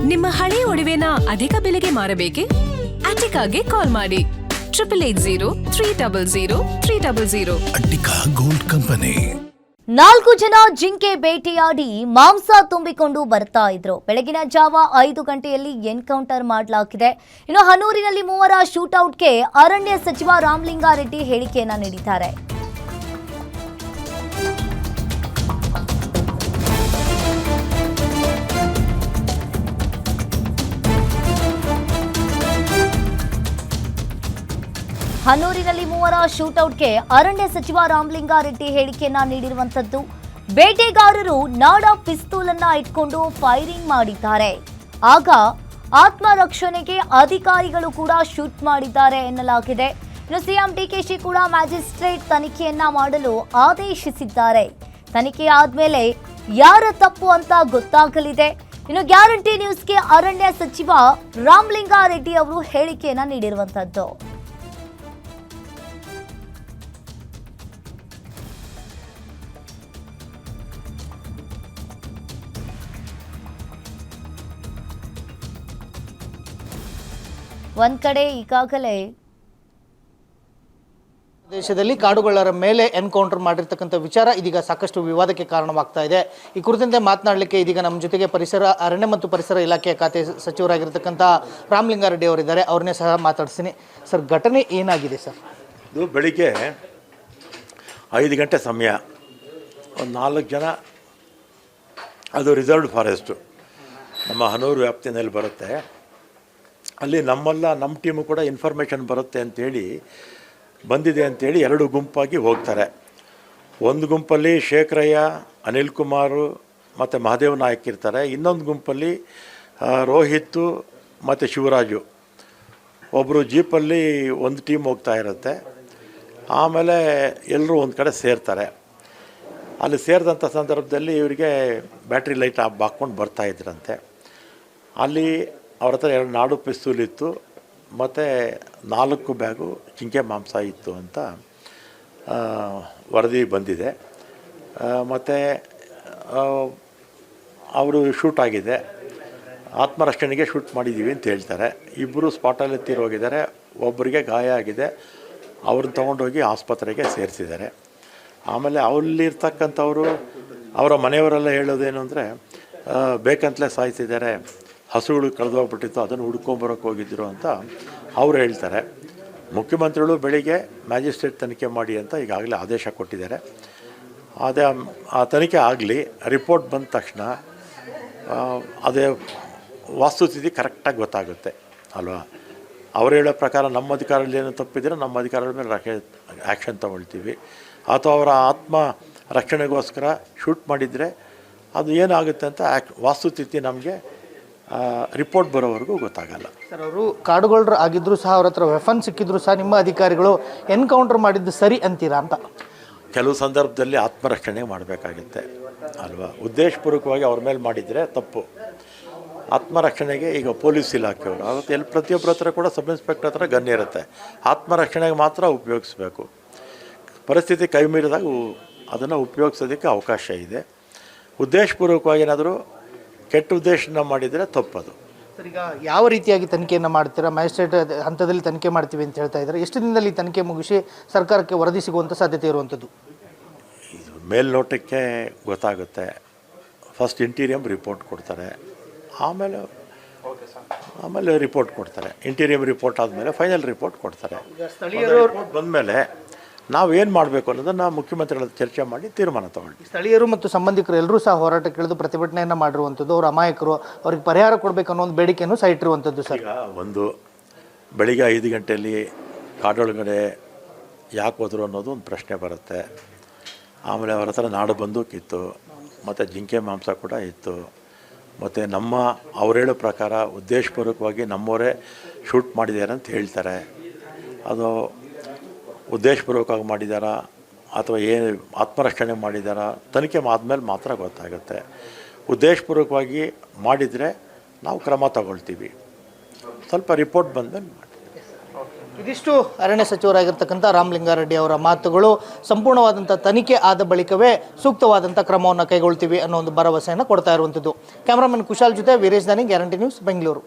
ನಿಮ್ಮ ಹಳೆ ಒಡವೆನ ಅಧಿಕ ಬೆಲೆಗೆ ಮಾರಬೇಕೆ? ಅಟಿಕಾಗೆ ಕಾಲ್ ಮಾಡಿ 8880 ಅಟ್ಟಿಕಾ ಗೋಲ್ಡ್ ಕಂಪನಿ. 4 ಜನ ಜಿಂಕೆ ಬೇಟೆಯಾಡಿ ಮಾಂಸ ತುಂಬಿಕೊಂಡು ಬರ್ತಾ ಇದ್ರು. ಬೆಳಗಿನ ಜಾವ 5 ಗಂಟೆಯಲ್ಲಿ ಎನ್ಕೌಂಟರ್ ಮಾಡಲಾಗಿದೆ. ಇನ್ನು ಹನೂರಿನಲ್ಲಿ 3 ಶೂಟೌಟ್ಗೆ ಅರಣ್ಯ ಸಚಿವ ರಾಮಲಿಂಗಾರೆಡ್ಡಿ ಹೇಳಿಕೆಯನ್ನ ನೀಡಿದ್ದಾರೆ. ಹನೂರಿನಲ್ಲಿ 3 ಶೂಟೌಟ್ಗೆ ಅರಣ್ಯ ಸಚಿವ ರಾಮಲಿಂಗಾರೆಡ್ಡಿ ಹೇಳಿಕೆಯನ್ನ ನೀಡಿರುವಂತದ್ದು. ಬೇಟೆಗಾರರು ನಾಡ ಪಿಸ್ತೂಲನ್ನ ಇಟ್ಕೊಂಡು ಫೈರಿಂಗ್ ಮಾಡಿದ್ದಾರೆ. ಆಗ ಆತ್ಮರಕ್ಷಣೆಗೆ ಅಧಿಕಾರಿಗಳು ಕೂಡ ಶೂಟ್ ಮಾಡಿದ್ದಾರೆ ಎನ್ನಲಾಗಿದೆ. ಇನ್ನು ಸಿಎಂ ಡಿಕೆಶಿ ಕೂಡ ಮ್ಯಾಜಿಸ್ಟ್ರೇಟ್ ತನಿಖೆಯನ್ನ ಮಾಡಲು ಆದೇಶಿಸಿದ್ದಾರೆ. ತನಿಖೆ ಆದ್ಮೇಲೆ ಯಾರ ತಪ್ಪು ಅಂತ ಗೊತ್ತಾಗಲಿದೆ. ಇನ್ನು ಗ್ಯಾರಂಟಿ ನ್ಯೂಸ್ಗೆ ಅರಣ್ಯ ಸಚಿವ ರಾಮಲಿಂಗಾರೆಡ್ಡಿ ಅವರು ಹೇಳಿಕೆಯನ್ನ ನೀಡಿರುವಂತದ್ದು. ಒಂದ್ ಕಡೆ ಈಗಾಗಲೇ ದೇಶದಲ್ಲಿ ಕಾಡುಗೊಳ್ಳರ ಮೇಲೆ ಎನ್ಕೌಂಟರ್ ಮಾಡಿರ್ತಕ್ಕಂಥ ವಿಚಾರ ಇದೀಗ ಸಾಕಷ್ಟು ವಿವಾದಕ್ಕೆ ಕಾರಣವಾಗ್ತಾ ಇದೆ. ಈ ಕುರಿತಂತೆ ಮಾತನಾಡಲಿಕ್ಕೆ ಇದೀಗ ನಮ್ಮ ಜೊತೆಗೆ ಅರಣ್ಯ ಮತ್ತು ಪರಿಸರ ಇಲಾಖೆಯ ಖಾತೆ ಸಚಿವರಾಗಿರ್ತಕ್ಕಂಥ ರಾಮಲಿಂಗಾರೆಡ್ಡಿ ಅವರಿದ್ದಾರೆ. ಅವ್ರನ್ನೇ ಸಹ ಮಾತಾಡ್ತೀನಿ. ಸರ್, ಘಟನೆ ಏನಾಗಿದೆ ಸರ್? ಇದು ಬೆಳಿಗ್ಗೆ 5 ಗಂಟೆ ಸಮಯ, ಒಂದು 4 ಜನ, ಅದು ರಿಸರ್ವ್ಡ್ ಫಾರೆಸ್ಟು ನಮ್ಮ ಹನೂರು ವ್ಯಾಪ್ತಿನಲ್ಲಿ ಬರುತ್ತೆ. ಅಲ್ಲಿ ನಮ್ಮ ಟೀಮು ಕೂಡ ಇನ್ಫಾರ್ಮೇಷನ್ ಬರುತ್ತೆ ಅಂಥೇಳಿ ಬಂದಿದೆ ಅಂಥೇಳಿ 2 ಗುಂಪಾಗಿ ಹೋಗ್ತಾರೆ. ಒಂದು ಗುಂಪಲ್ಲಿ ಶೇಖರಯ್ಯ, ಅನಿಲ್ ಕುಮಾರು ಮತ್ತು ಮಹಾದೇವ್ ನಾಯಕ್ ಇರ್ತಾರೆ. ಇನ್ನೊಂದು ಗುಂಪಲ್ಲಿ ರೋಹಿತ್ ಮತ್ತು ಶಿವರಾಜು, ಒಬ್ಬರು ಜೀಪಲ್ಲಿ ಒಂದು ಟೀಮ್ ಹೋಗ್ತಾ ಇರುತ್ತೆ. ಆಮೇಲೆ ಎಲ್ಲರೂ ಒಂದು ಕಡೆ ಸೇರ್ತಾರೆ. ಅಲ್ಲಿ ಸೇರಿದಂಥ ಸಂದರ್ಭದಲ್ಲಿ ಇವರಿಗೆ ಬ್ಯಾಟ್ರಿ ಲೈಟ್ ಹಾಕ್ಕೊಂಡು ಬರ್ತಾಯಿದ್ರಂತೆ. ಅಲ್ಲಿ ಅವ್ರ ಹತ್ರ 2 ನಾಡು ಪಿಸ್ತೂಲ್ ಇತ್ತು ಮತ್ತು 4 ಬ್ಯಾಗು ಜಿಂಕೆ ಮಾಂಸ ಇತ್ತು ಅಂತ ವರದಿ ಬಂದಿದೆ. ಮತ್ತು ಅವರು ಶೂಟ್ ಆಗಿದೆ, ಆತ್ಮರಕ್ಷಣೆಗೆ ಶೂಟ್ ಮಾಡಿದ್ದೀವಿ ಅಂತ ಹೇಳ್ತಾರೆ. 2 ಸ್ಪಾಟಲ್ಲಿ ತೀರೋಗಿದ್ದಾರೆ, ಒಬ್ಬರಿಗೆ ಗಾಯ ಆಗಿದೆ. ಅವ್ರನ್ನ ತೊಗೊಂಡೋಗಿ ಆಸ್ಪತ್ರೆಗೆ ಸೇರಿಸಿದ್ದಾರೆ. ಆಮೇಲೆ ಅಲ್ಲಿರ್ತಕ್ಕಂಥವರು ಅವರ ಮನೆಯವರೆಲ್ಲ ಹೇಳೋದೇನು ಅಂದರೆ, ಬೇಕಂತಲೇ ಸಾಯಿಸಿದ್ದಾರೆ, ಹಸುಗಳು ಕಳೆದೋಗ್ಬಿಟ್ಟಿತ್ತು, ಅದನ್ನು ಹುಡ್ಕೊಂಬರೋಕ್ಕೆ ಹೋಗಿದ್ದರು ಅಂತ ಅವರು ಹೇಳ್ತಾರೆ. ಮುಖ್ಯಮಂತ್ರಿಗಳು ಬೆಳಿಗ್ಗೆ ಮ್ಯಾಜಿಸ್ಟ್ರೇಟ್ ತನಿಖೆ ಮಾಡಿ ಅಂತ ಈಗಾಗಲೇ ಆದೇಶ ಕೊಟ್ಟಿದ್ದಾರೆ. ಅದೇ ಆ ತನಿಖೆ ಆಗಲಿ, ರಿಪೋರ್ಟ್ ಬಂದ ತಕ್ಷಣ ಅದೇ ವಾಸ್ತುಸ್ಥಿತಿ ಕರೆಕ್ಟಾಗಿ ಗೊತ್ತಾಗುತ್ತೆ ಅಲ್ವಾ? ಅವ್ರು ಹೇಳೋ ಪ್ರಕಾರ ನಮ್ಮ ಅಧಿಕಾರದಲ್ಲಿ ಏನು ತಪ್ಪಿದ್ರೆ ನಮ್ಮ ಅಧಿಕಾರದ ಮೇಲೆ ಆ್ಯಕ್ಷನ್ ತೊಗೊಳ್ತೀವಿ. ಅಥವಾ ಅವರ ಆತ್ಮ ರಕ್ಷಣೆಗೋಸ್ಕರ ಶೂಟ್ ಮಾಡಿದರೆ ಅದು ಏನಾಗುತ್ತೆ ಅಂತ ವಾಸ್ತುಸ್ಥಿತಿ ನಮಗೆ ರಿಪೋರ್ಟ್ ಬರೋವರೆಗೂ ಗೊತ್ತಾಗಲ್ಲ. ಸರ್, ಅವರು ಕಾಡುಗೊಳ್ಳರು ಆಗಿದ್ದರೂ ಸಹ ಅವ್ರ ಹತ್ರ ವೆಫನ್ ಸಿಕ್ಕಿದ್ರು ಸಹ ನಿಮ್ಮ ಅಧಿಕಾರಿಗಳು ಎನ್ಕೌಂಟರ್ ಮಾಡಿದ್ದು ಸರಿ ಅಂತೀರಾ ಅಂತ? ಕೆಲವು ಸಂದರ್ಭದಲ್ಲಿ ಆತ್ಮರಕ್ಷಣೆ ಮಾಡಬೇಕಾಗುತ್ತೆ ಅಲ್ವಾ? ಉದ್ದೇಶಪೂರ್ವಕವಾಗಿ ಅವ್ರ ಮೇಲೆ ಮಾಡಿದರೆ ತಪ್ಪು. ಆತ್ಮರಕ್ಷಣೆಗೆ ಈಗ ಪೊಲೀಸ್ ಇಲಾಖೆಯವರು ಅವತ್ತು ಪ್ರತಿಯೊಬ್ಬರ ಹತ್ರ ಕೂಡ ಸಬ್ ಇನ್ಸ್ಪೆಕ್ಟರ್ ಹತ್ರ ಗನ್ ಇರುತ್ತೆ. ಆತ್ಮರಕ್ಷಣೆಗೆ ಮಾತ್ರ ಉಪಯೋಗಿಸ್ಬೇಕು. ಪರಿಸ್ಥಿತಿ ಕೈ ಮೀರಿದಾಗ ಅದನ್ನು ಉಪಯೋಗಿಸೋದಕ್ಕೆ ಅವಕಾಶ ಇದೆ. ಉದ್ದೇಶಪೂರ್ವಕವಾಗಿ ಏನಾದರೂ ಕೆಟ್ಟ ಉದ್ದೇಶನ ಮಾಡಿದರೆ ತಪ್ಪದು. ಸರ್, ಈಗ ಯಾವ ರೀತಿಯಾಗಿ ತನಿಖೆಯನ್ನು ಮಾಡ್ತೀರಾ? ಮ್ಯಾಜಿಸ್ಟ್ರೇಟ್ ಹಂತದಲ್ಲಿ ತನಿಖೆ ಮಾಡ್ತೀವಿ ಅಂತ ಹೇಳ್ತಾ ಇದ್ದಾರೆ. ಎಷ್ಟು ದಿನದಲ್ಲಿ ತನಿಖೆ ಮುಗಿಸಿ ಸರ್ಕಾರಕ್ಕೆ ವರದಿ ಸಿಗುವಂಥ ಸಾಧ್ಯತೆ ಇರುವಂಥದ್ದು? ಇದು ಮೇಲ್ನೋಟಕ್ಕೆ ಗೊತ್ತಾಗುತ್ತೆ. ಫಸ್ಟ್ ಇಂಟೀರಿಯಂ ರಿಪೋರ್ಟ್ ಕೊಡ್ತಾರೆ, ಆಮೇಲೆ ರಿಪೋರ್ಟ್ ಕೊಡ್ತಾರೆ. ಇಂಟೀರಿಯಂ ರಿಪೋರ್ಟ್ ಆದಮೇಲೆ ಫೈನಲ್ ರಿಪೋರ್ಟ್ ಕೊಡ್ತಾರೆ. ಸ್ಥಳೀಯರು ಬಂದಮೇಲೆ ನಾವೇನು ಮಾಡಬೇಕು ಅನ್ನೋದನ್ನು ಮುಖ್ಯಮಂತ್ರಿಗಳ ಚರ್ಚೆ ಮಾಡಿ ತೀರ್ಮಾನ ತಗೊಳ್ಳಿ. ಸ್ಥಳೀಯರು ಮತ್ತು ಸಂಬಂಧಿಕರು ಎಲ್ಲರೂ ಸಹ ಹೋರಾಟಕ್ಕೆ ಇಳಿದು ಪ್ರತಿಭಟನೆಯನ್ನು ಮಾಡಿರುವಂಥದ್ದು. ಅವರು ಅಮಾಯಕರು, ಅವ್ರಿಗೆ ಪರಿಹಾರ ಕೊಡಬೇಕು ಅನ್ನೋ ಒಂದು ಬೇಡಿಕೆಯನ್ನು ಸಹ ಇಟ್ಟಿರುವಂಥದ್ದು. ಸರ್, ಈಗ ಒಂದು ಬೆಳಿಗ್ಗೆ 5 ಗಂಟೆಯಲ್ಲಿ ಕಾಡೊಳಗಡೆ ಯಾಕೆ ಹೋದರು ಅನ್ನೋದು ಒಂದು ಪ್ರಶ್ನೆ ಬರುತ್ತೆ. ಆಮೇಲೆ ಅವರ ಹತ್ರ ನಾಡು ಬಂದೂಕಿತ್ತು ಮತ್ತು ಜಿಂಕೆ ಮಾಂಸ ಕೂಡ ಇತ್ತು. ಮತ್ತು ಅವ್ರು ಹೇಳೋ ಪ್ರಕಾರ ಉದ್ದೇಶಪೂರ್ವಕವಾಗಿ ನಮ್ಮವರೇ ಶೂಟ್ ಮಾಡಿದ್ದಾರೆ ಅಂತ ಹೇಳ್ತಾರೆ. ಅದು ಉದ್ದೇಶಪೂರ್ವಕವಾಗಿ ಮಾಡಿದಾರಾ ಅಥವಾ ಏನು ಆತ್ಮರಕ್ಷಣೆ ಮಾಡಿದಾರಾ ತನಿಖೆ ಆದಮೇಲೆ ಮಾತ್ರ ಗೊತ್ತಾಗುತ್ತೆ. ಉದ್ದೇಶಪೂರ್ವಕವಾಗಿ ಮಾಡಿದರೆ ನಾವು ಕ್ರಮ ತಗೊಳ್ತೀವಿ. ಸ್ವಲ್ಪ ರಿಪೋರ್ಟ್ ಬಂದಮೇಲೆ ಮಾಡಿ. ಇದಿಷ್ಟು ಅರಣ್ಯ ಸಚಿವರಾಗಿರ್ತಕ್ಕಂಥ ರಾಮಲಿಂಗಾರೆಡ್ಡಿ ಅವರ ಮಾತುಗಳು. ಸಂಪೂರ್ಣವಾದಂಥ ತನಿಖೆ ಆದ ಬಳಿಕವೇ ಸೂಕ್ತವಾದಂಥ ಕ್ರಮವನ್ನು ಕೈಗೊಳ್ತೀವಿ ಅನ್ನೋ ಒಂದು ಭರವಸೆಯನ್ನು ಕೊಡ್ತಾ ಇರುವಂಥದ್ದು. ಕ್ಯಾಮರಾಮನ್ ಕುಶಾಲ್ ಜೊತೆ ವೀರೇಶ್ ದಾನಿ, ಗ್ಯಾರಂಟಿ ನ್ಯೂಸ್, ಬೆಂಗಳೂರು.